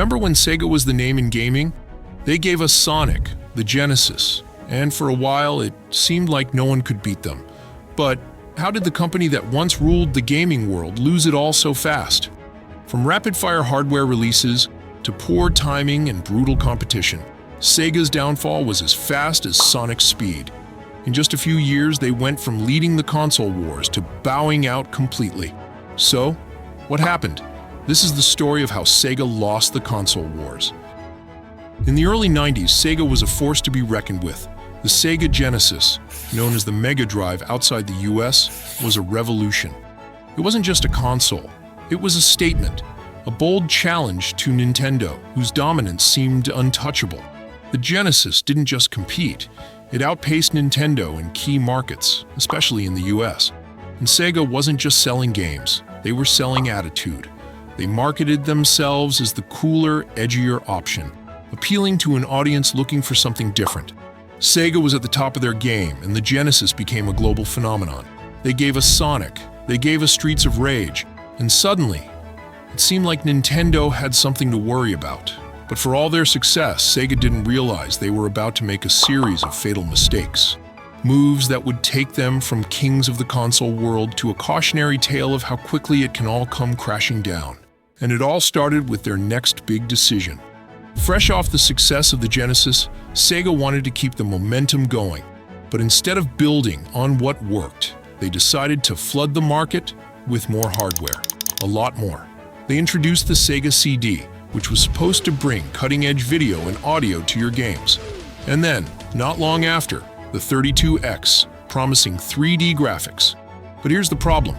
Remember when Sega was the name in gaming? They gave us Sonic, the Genesis, and for a while it seemed like no one could beat them. But how did the company that once ruled the gaming world lose it all so fast? From rapid-fire hardware releases to poor timing and brutal competition, Sega's downfall was as fast as Sonic's speed. In just a few years, they went from leading the console wars to bowing out completely. So, what happened? This is the story of how Sega lost the console wars. In the early 90s, Sega was a force to be reckoned with. The Sega Genesis, known as the Mega Drive outside the US, was a revolution. It wasn't just a console, it was a statement, a bold challenge to Nintendo, whose dominance seemed untouchable. The Genesis didn't just compete, it outpaced Nintendo in key markets, especially in the US. And Sega wasn't just selling games, they were selling attitude. They marketed themselves as the cooler, edgier option, appealing to an audience looking for something different. Sega was at the top of their game, and the Genesis became a global phenomenon. They gave us Sonic, they gave us Streets of Rage, and suddenly, it seemed like Nintendo had something to worry about. But for all their success, Sega didn't realize they were about to make a series of fatal mistakes. Moves that would take them from kings of the console world to a cautionary tale of how quickly it can all come crashing down. And it all started with their next big decision. Fresh off the success of the Genesis, Sega wanted to keep the momentum going. But instead of building on what worked, they decided to flood the market with more hardware. A lot more. They introduced the Sega CD, which was supposed to bring cutting-edge video and audio to your games. And then, not long after, the 32X, promising 3D graphics. But here's the problem.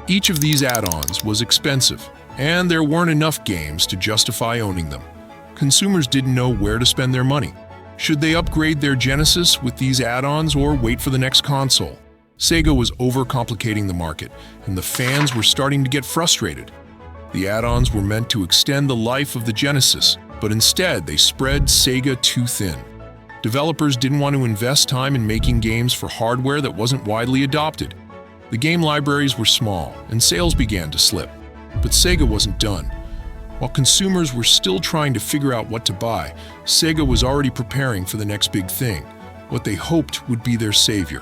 Each of these add-ons was expensive, and there weren't enough games to justify owning them. Consumers didn't know where to spend their money. Should they upgrade their Genesis with these add-ons or wait for the next console? Sega was overcomplicating the market, and the fans were starting to get frustrated. The add-ons were meant to extend the life of the Genesis, but instead they spread Sega too thin. Developers didn't want to invest time in making games for hardware that wasn't widely adopted. The game libraries were small, and sales began to slip. But Sega wasn't done. While consumers were still trying to figure out what to buy, Sega was already preparing for the next big thing, what they hoped would be their savior,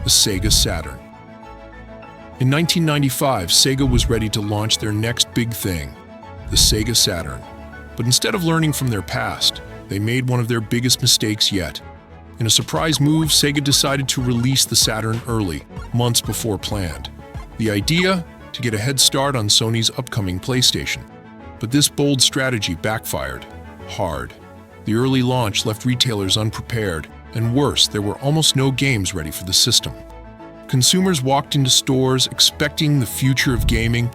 the Sega Saturn. In 1995, Sega was ready to launch their next big thing, the Sega Saturn. But instead of learning from their past, they made one of their biggest mistakes yet. In a surprise move, Sega decided to release the Saturn early, months before planned. The idea? To get a head start on Sony's upcoming PlayStation. But this bold strategy backfired hard. The early launch left retailers unprepared, and worse, there were almost no games ready for the system. Consumers walked into stores expecting the future of gaming,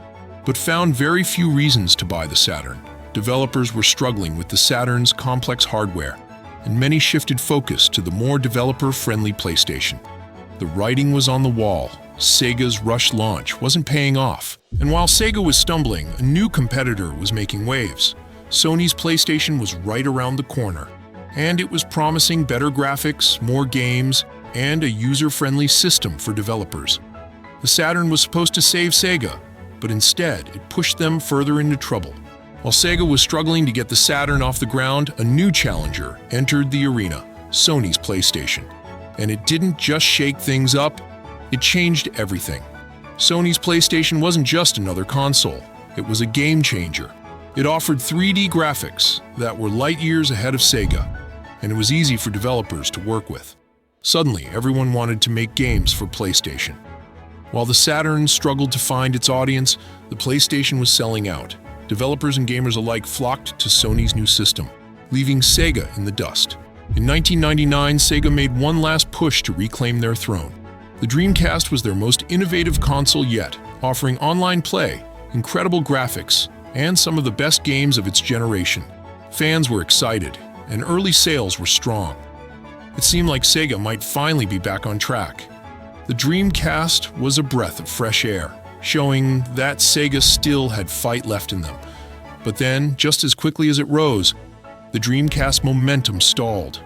but found very few reasons to buy the Saturn. Developers were struggling with the Saturn's complex hardware, and many shifted focus to the more developer-friendly PlayStation. The writing was on the wall. Sega's rushed launch wasn't paying off. And while Sega was stumbling, a new competitor was making waves. Sony's PlayStation was right around the corner, and it was promising better graphics, more games, and a user-friendly system for developers. The Saturn was supposed to save Sega, but instead it pushed them further into trouble. While Sega was struggling to get the Saturn off the ground, a new challenger entered the arena, Sony's PlayStation. And it didn't just shake things up, it changed everything. Sony's PlayStation wasn't just another console, it was a game changer. It offered 3D graphics that were light years ahead of Sega, and it was easy for developers to work with. Suddenly, everyone wanted to make games for PlayStation. While the Saturn struggled to find its audience, the PlayStation was selling out. Developers and gamers alike flocked to Sony's new system, leaving Sega in the dust. In 1999, Sega made one last push to reclaim their throne. The Dreamcast was their most innovative console yet, offering online play, incredible graphics, and some of the best games of its generation. Fans were excited, and early sales were strong. It seemed like Sega might finally be back on track. The Dreamcast was a breath of fresh air, showing that Sega still had fight left in them. But then, just as quickly as it rose, the Dreamcast momentum stalled.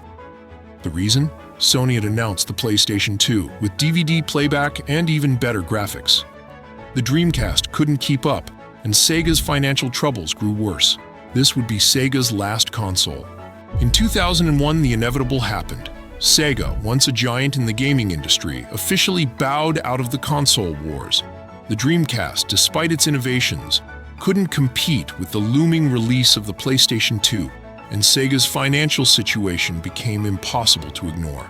The reason? Sony had announced the PlayStation 2 with DVD playback and even better graphics. The Dreamcast couldn't keep up, and Sega's financial troubles grew worse. This would be Sega's last console. In 2001, the inevitable happened. Sega, once a giant in the gaming industry, officially bowed out of the console wars. The Dreamcast, despite its innovations, couldn't compete with the looming release of the PlayStation 2, and Sega's financial situation became impossible to ignore.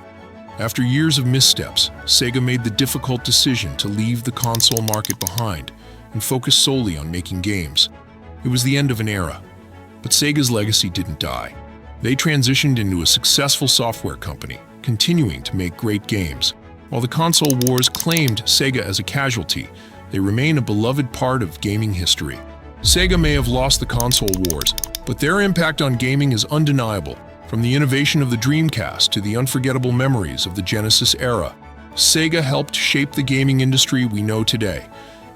After years of missteps, Sega made the difficult decision to leave the console market behind and focus solely on making games. It was the end of an era, but Sega's legacy didn't die. They transitioned into a successful software company, continuing to make great games. While the console wars claimed Sega as a casualty, they remain a beloved part of gaming history. Sega may have lost the console wars, but their impact on gaming is undeniable. From the innovation of the Dreamcast to the unforgettable memories of the Genesis era, Sega helped shape the gaming industry we know today.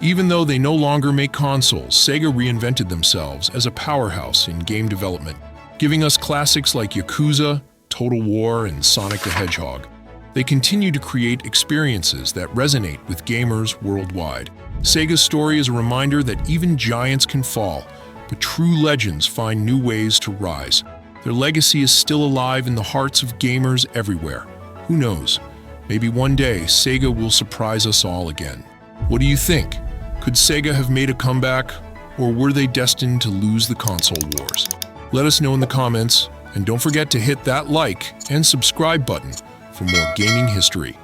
Even though they no longer make consoles, Sega reinvented themselves as a powerhouse in game development, giving us classics like Yakuza, Total War, and Sonic the Hedgehog. They continue to create experiences that resonate with gamers worldwide. Sega's story is a reminder that even giants can fall, but true legends find new ways to rise. Their legacy is still alive in the hearts of gamers everywhere. Who knows? Maybe one day Sega will surprise us all again. What do you think? Could Sega have made a comeback, or were they destined to lose the console wars? Let us know in the comments, and don't forget to hit that like and subscribe button for more gaming history.